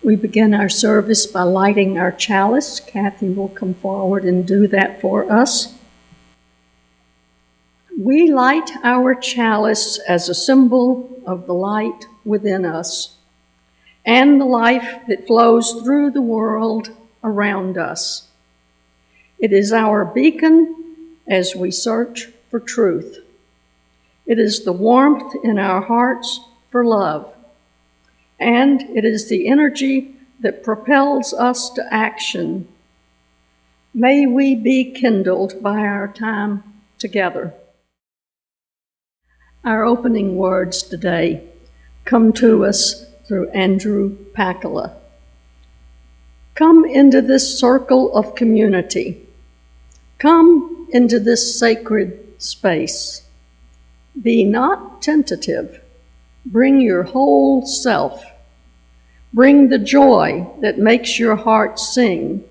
We begin our service by lighting our chalice. Kathy will come forward and do that for us. We light our chalice as a symbol of the light within us and the life that flows through the world around us. It is our beacon as we search for truth. It is the warmth in our hearts for love, and it is the energy that propels us to action. May we be kindled by our time together. Our opening words today come to us through Andrew Pakala. Come into this circle of community. Come into this sacred space. Be not tentative. Bring your whole self. Bring the joy that makes your heart sing.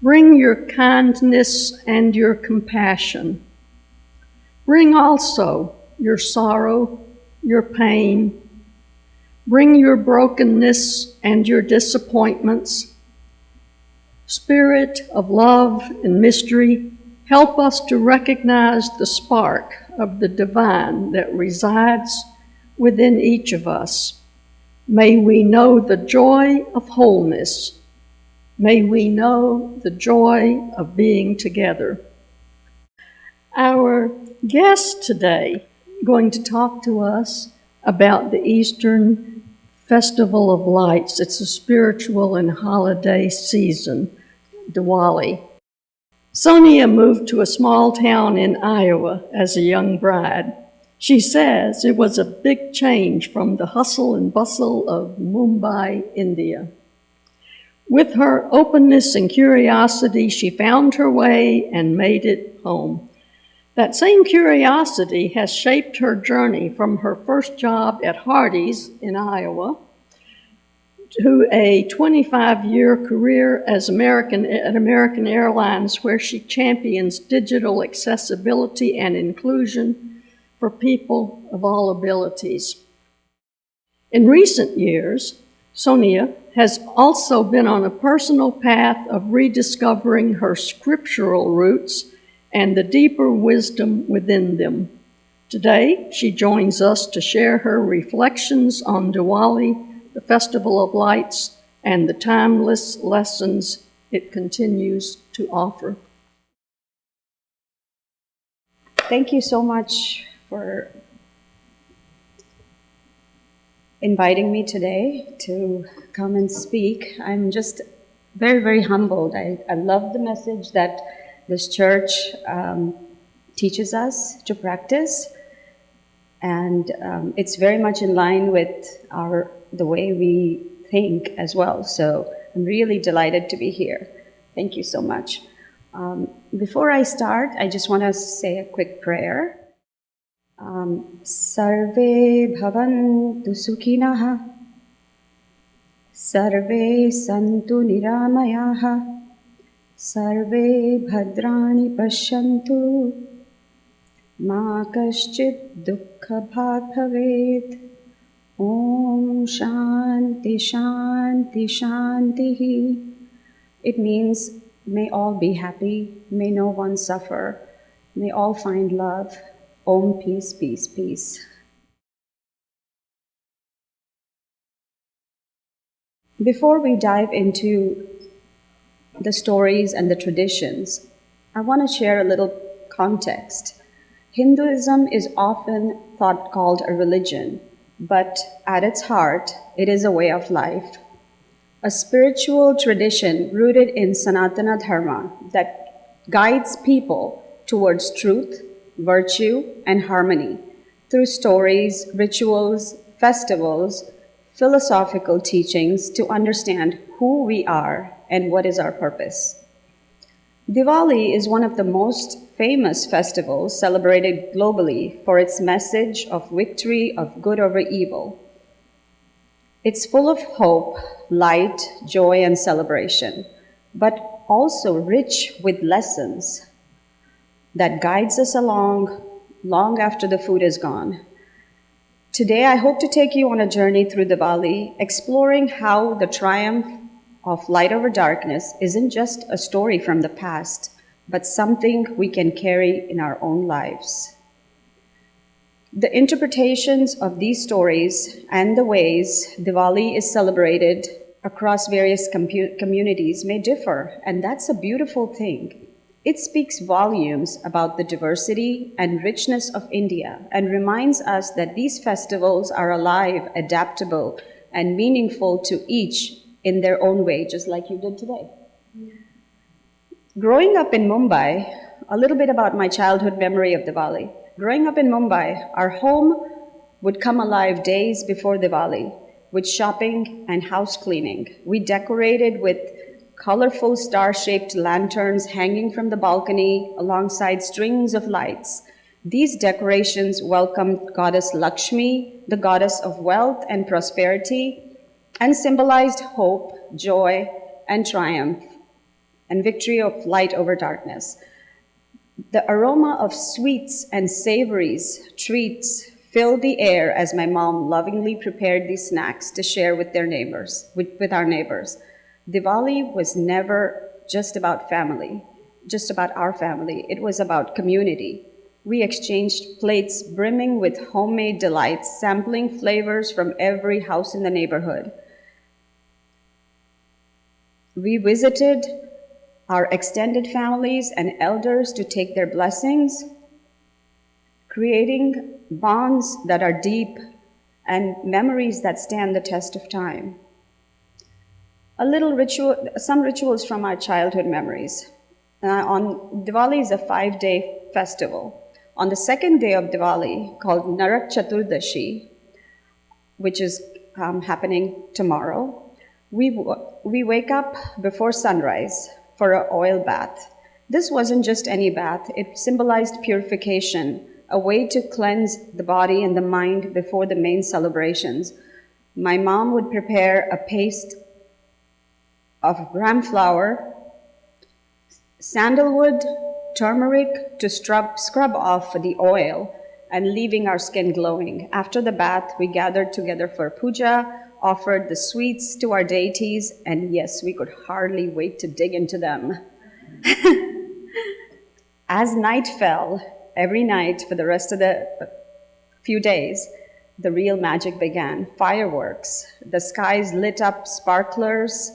Bring your kindness and your compassion. Bring also your sorrow, your pain. Bring your brokenness and your disappointments. Spirit of love and mystery, help us to recognize the spark of the divine that resides within each of us. May we know the joy of wholeness. May we know the joy of being together. Our guest today is going to talk to us about the Eastern Festival of Lights. It's a spiritual and holiday season, Diwali. Soniya moved to a small town in Iowa as a young bride. She says it was a big change from the hustle and bustle of Mumbai, India. With her openness and curiosity, she found her way and made it home. That same curiosity has shaped her journey from her first job at Hardee's in Iowa to a 25-year career at American Airlines, where she champions digital accessibility and inclusion for people of all abilities. In recent years, Soniya has also been on a personal path of rediscovering her scriptural roots and the deeper wisdom within them. Today, she joins us to share her reflections on Diwali, the Festival of Lights, and the timeless lessons it continues to offer. Thank you so much for inviting me today to come and speak. I'm just very, very humbled. I love the message that this church teaches us to practice, and it's very much in line with the way we think as well. So I'm really delighted to be here. Thank you so much. Before I start, I just want to say a quick prayer. Sarve bhavantu sukhinah, sarve santu niramayaha, Sarve bhadrani pashyantu, ma kaschit dukkha bhag bhavet. Om shanti shanti shanti. It means, may all be happy, may no one suffer, may all find love. Om, peace, peace, peace. Before we dive into the stories and the traditions, I want to share a little context. Hinduism is often called a religion, but at its heart, it is a way of life, a spiritual tradition rooted in Sanatana Dharma that guides people towards truth, virtue, and harmony through stories, rituals, festivals, philosophical teachings to understand who we are and what is our purpose. Diwali is one of the most famous festivals celebrated globally for its message of victory of good over evil. It's full of hope, light, joy, and celebration, but also rich with lessons that guides us along long after the food is gone. Today, I hope to take you on a journey through Diwali, exploring how the triumph of light over darkness isn't just a story from the past, but something we can carry in our own lives. The interpretations of these stories and the ways Diwali is celebrated across various communities may differ, and that's a beautiful thing. It speaks volumes about the diversity and richness of India and reminds us that these festivals are alive, adaptable, and meaningful to each in their own way, just like you did today. Growing up in Mumbai, a little bit about my childhood memory of Diwali. Growing up in Mumbai, our home would come alive days before Diwali with shopping and house cleaning. We decorated with colorful star-shaped lanterns hanging from the balcony alongside strings of lights. These decorations welcomed Goddess Lakshmi, the goddess of wealth and prosperity, and symbolized hope, joy, and triumph, and victory of light over darkness. The aroma of sweets and savories, treats, filled the air as my mom lovingly prepared these snacks to share with our neighbors. Diwali was never just about our family. It was about community. We exchanged plates brimming with homemade delights, sampling flavors from every house in the neighborhood. We visited our extended families and elders to take their blessings, creating bonds that are deep and memories that stand the test of time. Some rituals from our childhood memories. Diwali is a 5-day festival. On the second day of Diwali, called Narak Chaturdashi, which is happening tomorrow, we wake up before sunrise for an oil bath. This wasn't just any bath, it symbolized purification, a way to cleanse the body and the mind before the main celebrations. My mom would prepare a paste of gram flour, sandalwood, turmeric to scrub off the oil and leaving our skin glowing. After the bath, we gathered together for puja, offered the sweets to our deities, and yes, we could hardly wait to dig into them. As night fell, every night for the rest of the few days, the real magic began. Fireworks, the skies lit up, sparklers,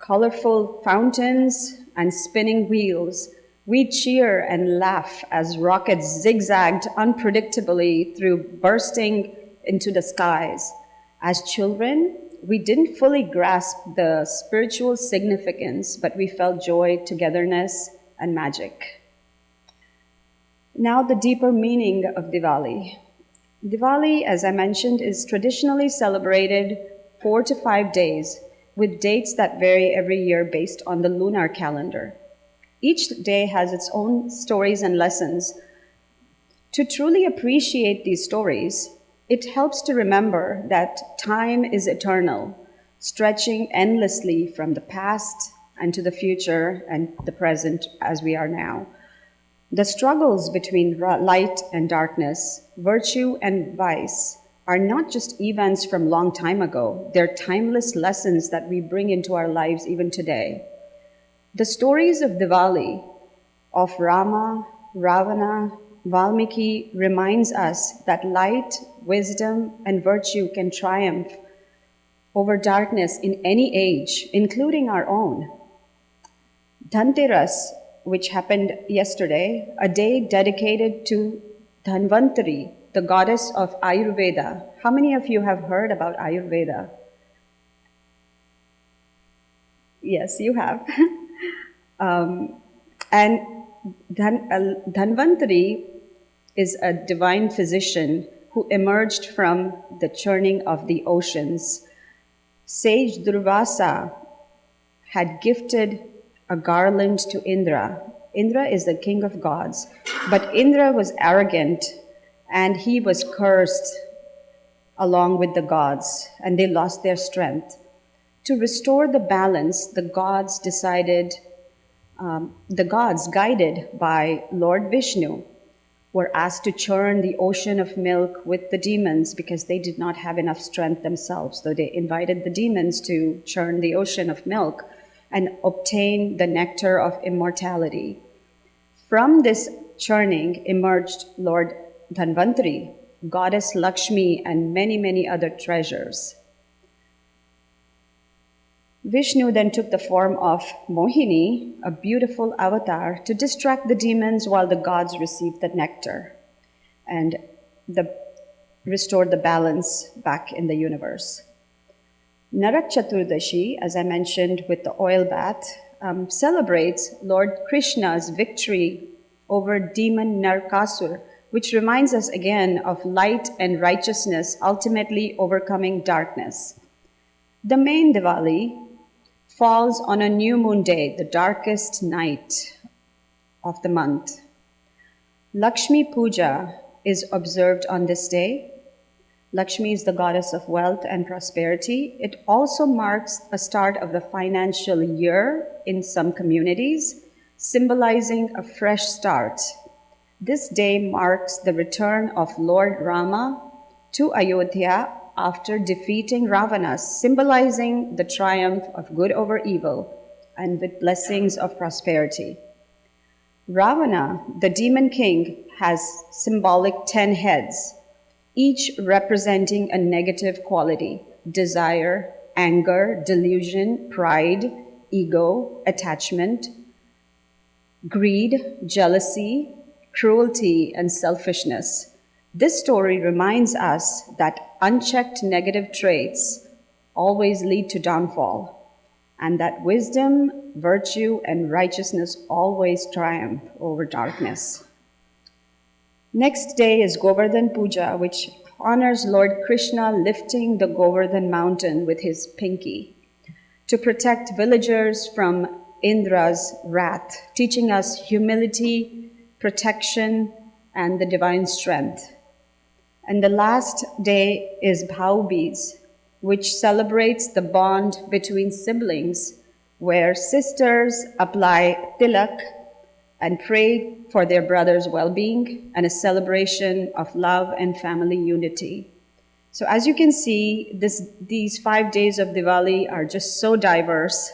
colorful fountains, and spinning wheels. We'd cheer and laugh as rockets zigzagged unpredictably bursting into the skies. As children, we didn't fully grasp the spiritual significance, but we felt joy, togetherness, and magic. Now, the deeper meaning of Diwali. Diwali, as I mentioned, is traditionally celebrated 4 to 5 days, with dates that vary every year based on the lunar calendar. Each day has its own stories and lessons. To truly appreciate these stories, it helps to remember that time is eternal, stretching endlessly from the past and to the future and the present as we are now. The struggles between light and darkness, virtue and vice, are not just events from long time ago. They're timeless lessons that we bring into our lives even today. The stories of Diwali, of Rama, Ravana, Valmiki reminds us that light, wisdom, and virtue can triumph over darkness in any age, including our own. Dhanteras, which happened yesterday, a day dedicated to Dhanvantari, the goddess of Ayurveda. How many of you have heard about Ayurveda? Yes, you have. And Dhanvantari is a divine physician who emerged from the churning of the oceans. Sage Durvasa had gifted a garland to Indra. Indra is the king of gods, but Indra was arrogant and he was cursed along with the gods, and they lost their strength. To restore the balance, the gods guided by Lord Vishnu, were asked to churn the ocean of milk with the demons because they did not have enough strength themselves. So they invited the demons to churn the ocean of milk and obtain the nectar of immortality. From this churning emerged Lord Dhanvantari, Goddess Lakshmi, and many, many other treasures. Vishnu then took the form of Mohini, a beautiful avatar, to distract the demons while the gods received the nectar and restored the balance back in the universe. Narak Chaturdashi, as I mentioned with the oil bath, celebrates Lord Krishna's victory over demon Narkasur, which reminds us again of light and righteousness ultimately overcoming darkness. The main Diwali falls on a new moon day, the darkest night of the month. Lakshmi Puja is observed on this day. Lakshmi is the goddess of wealth and prosperity. It also marks a start of the financial year in some communities, symbolizing a fresh start. This day marks the return of Lord Rama to Ayodhya after defeating Ravana, symbolizing the triumph of good over evil and with blessings of prosperity. Ravana, the demon king, has symbolic 10 heads, each representing a negative quality: desire, anger, delusion, pride, ego, attachment, greed, jealousy, cruelty, and selfishness. This story reminds us that unchecked negative traits always lead to downfall, and that wisdom, virtue, and righteousness always triumph over darkness. Next day is Govardhan Puja, which honors Lord Krishna lifting the Govardhan mountain with his pinky to protect villagers from Indra's wrath, teaching us humility, protection, and the divine strength. And the last day is Bhau Beej, which celebrates the bond between siblings, where sisters apply tilak and pray for their brother's well-being, and a celebration of love and family unity. So as you can see, these 5 days of Diwali are just so diverse,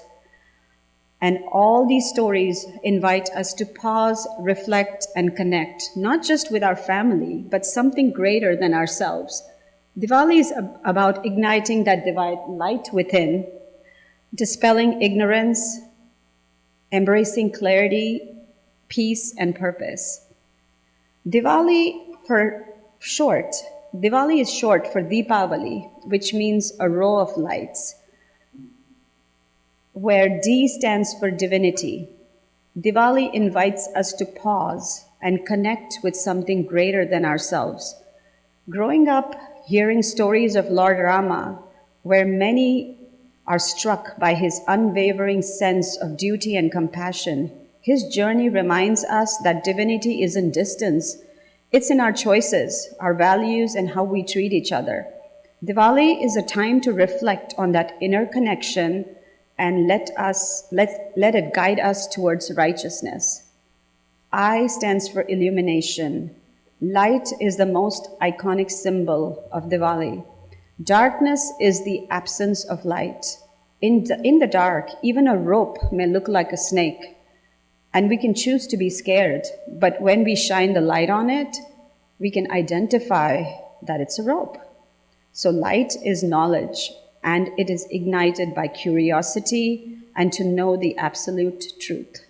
and all these stories invite us to pause, reflect, and connect, not just with our family, but something greater than ourselves. Diwali is about igniting that divine light within, dispelling ignorance, embracing clarity, peace, and purpose. Diwali is short for Deepavali, which means a row of lights, where D stands for divinity. Diwali invites us to pause and connect with something greater than ourselves. Growing up, hearing stories of Lord Rama, where many are struck by his unwavering sense of duty and compassion, his journey reminds us that divinity isn't distance. It's in our choices, our values, and how we treat each other. Diwali is a time to reflect on that inner connection and let it guide us towards righteousness. I stands for illumination. Light is the most iconic symbol of Diwali. Darkness is the absence of light. In the dark, even a rope may look like a snake, and we can choose to be scared, but when we shine the light on it, we can identify that it's a rope. So light is knowledge, and it is ignited by curiosity and to know the absolute truth.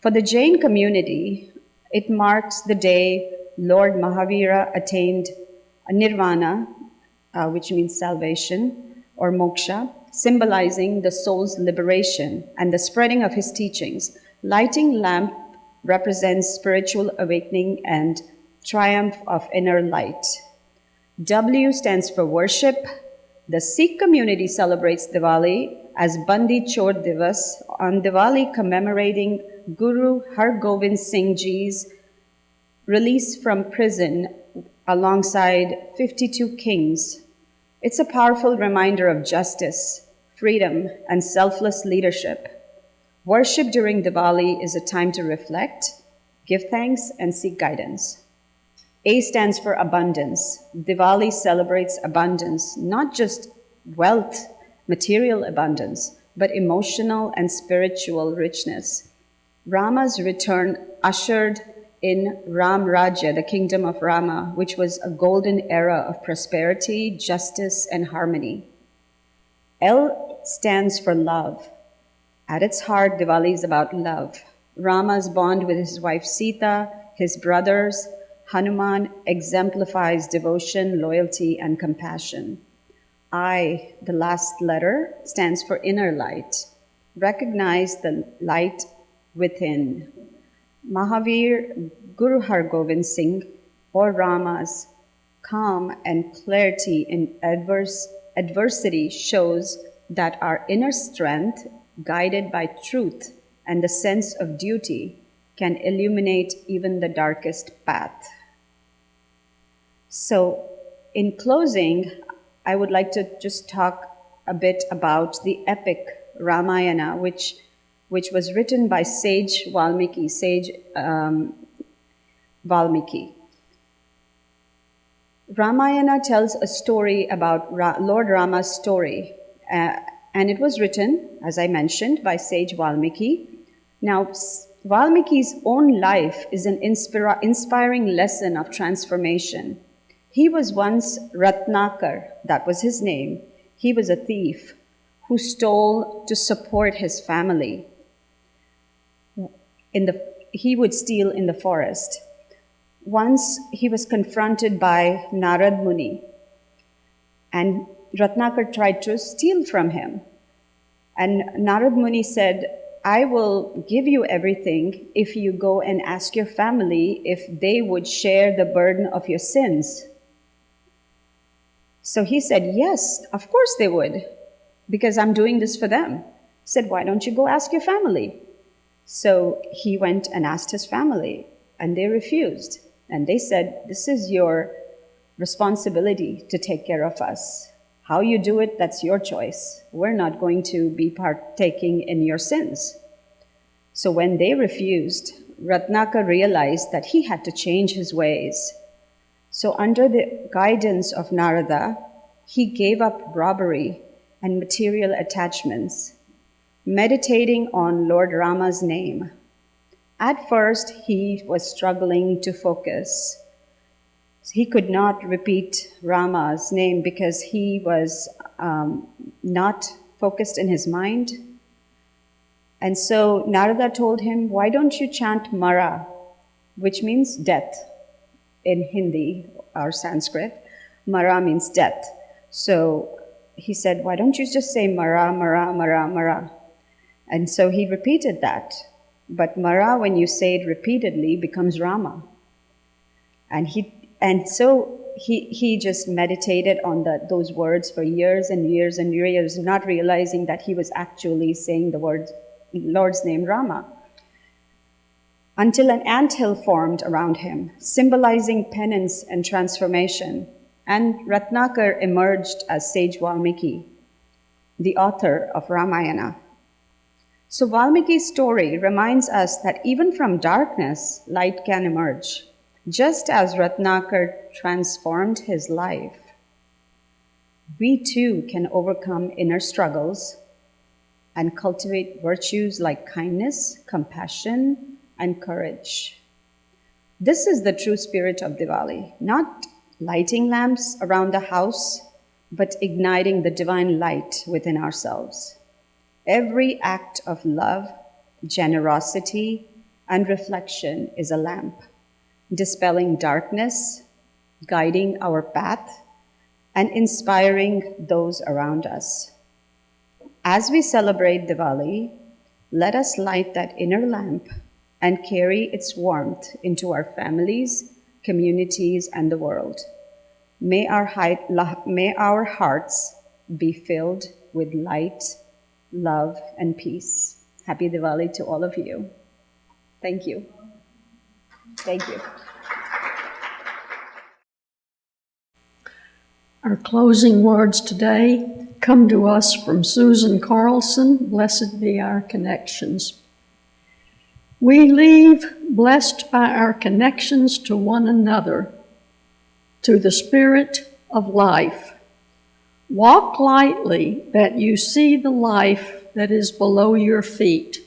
For the Jain community, it marks the day Lord Mahavira attained nirvana, which means salvation, or moksha, symbolizing the soul's liberation and the spreading of his teachings. Lighting lamp represents spiritual awakening and triumph of inner light. W stands for worship. The Sikh community celebrates Diwali as Bandi Chor Divas on Diwali, commemorating Guru Har Gobind Singh Ji's release from prison alongside 52 kings. It's a powerful reminder of justice, freedom, and selfless leadership. Worship during Diwali is a time to reflect, give thanks, and seek guidance. A stands for abundance. Diwali celebrates abundance, not just wealth, material abundance, but emotional and spiritual richness. Rama's return ushered in Ram Rajya, the kingdom of Rama, which was a golden era of prosperity, justice, and harmony. L stands for love. At its heart, Diwali is about love. Rama's bond with his wife Sita, his brothers, Hanuman exemplifies devotion, loyalty, and compassion. I, the last letter, stands for inner light. Recognize the light within. Mahavir Guru Har Gobind Singh, or Rama's calm and clarity in adversity shows that our inner strength, guided by truth and the sense of duty, can illuminate even the darkest path. So, in closing, I would like to just talk a bit about the epic Ramayana, which was written by sage Valmiki, Valmiki. Ramayana tells a story about Lord Rama's story, and it was written, as I mentioned, by sage Valmiki. Now, Valmiki's own life is an inspiring lesson of transformation. He was once Ratnakar, that was his name. He was a thief who stole to support his family. He would steal in the forest. Once he was confronted by Narad Muni, and Ratnakar tried to steal from him. And Narad Muni said, I will give you everything if you go and ask your family if they would share the burden of your sins. So he said, yes, of course they would, because I'm doing this for them. He said, why don't you go ask your family? So he went and asked his family, and they refused. And they said, this is your responsibility to take care of us. How you do it, that's your choice. We're not going to be partaking in your sins. So when they refused, Ratnakar realized that he had to change his ways. So under the guidance of Narada, he gave up robbery and material attachments, meditating on Lord Rama's name. At first, he was struggling to focus. He could not repeat Rama's name because he was not focused in his mind. And so Narada told him, why don't you chant Mara, which means death in Hindi or Sanskrit. Mara means death. So he said, why don't you just say Mara, Mara, Mara, Mara? And so he repeated that. But Mara, when you say it repeatedly, becomes Rama. And so he just meditated on those words for years and years and years, not realizing that he was actually saying the Lord's name Rama. Until an anthill formed around him, symbolizing penance and transformation, and Ratnakar emerged as sage Valmiki, the author of Ramayana. So Valmiki's story reminds us that even from darkness, light can emerge. Just as Ratnakar transformed his life, we too can overcome inner struggles and cultivate virtues like kindness, compassion, and courage. This is the true spirit of Diwali, not lighting lamps around the house, but igniting the divine light within ourselves. Every act of love, generosity, and reflection is a lamp, dispelling darkness, guiding our path, and inspiring those around us. As we celebrate Diwali, let us light that inner lamp and carry its warmth into our families, communities, and the world. May our hearts be filled with light, love, and peace. Happy Diwali to all of you. Thank you. Thank you. Our closing words today come to us from Susan Carlson. Blessed be our connections. We leave blessed by our connections to one another to the Spirit of life. Walk lightly that you see the life that is below your feet.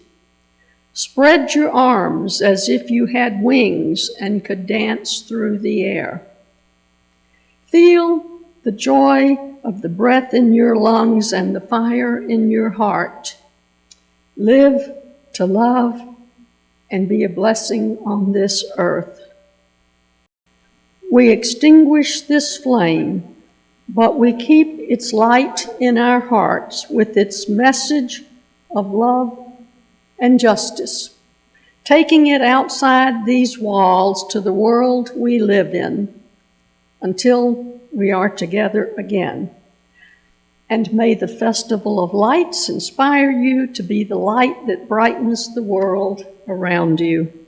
Spread your arms as if you had wings and could dance through the air. Feel the joy of the breath in your lungs and the fire in your heart. Live to love and be a blessing on this earth. We extinguish this flame, but we keep its light in our hearts with its message of love and justice, taking it outside these walls to the world we live in until we are together again. And may the Festival of Lights inspire you to be the light that brightens the world around you.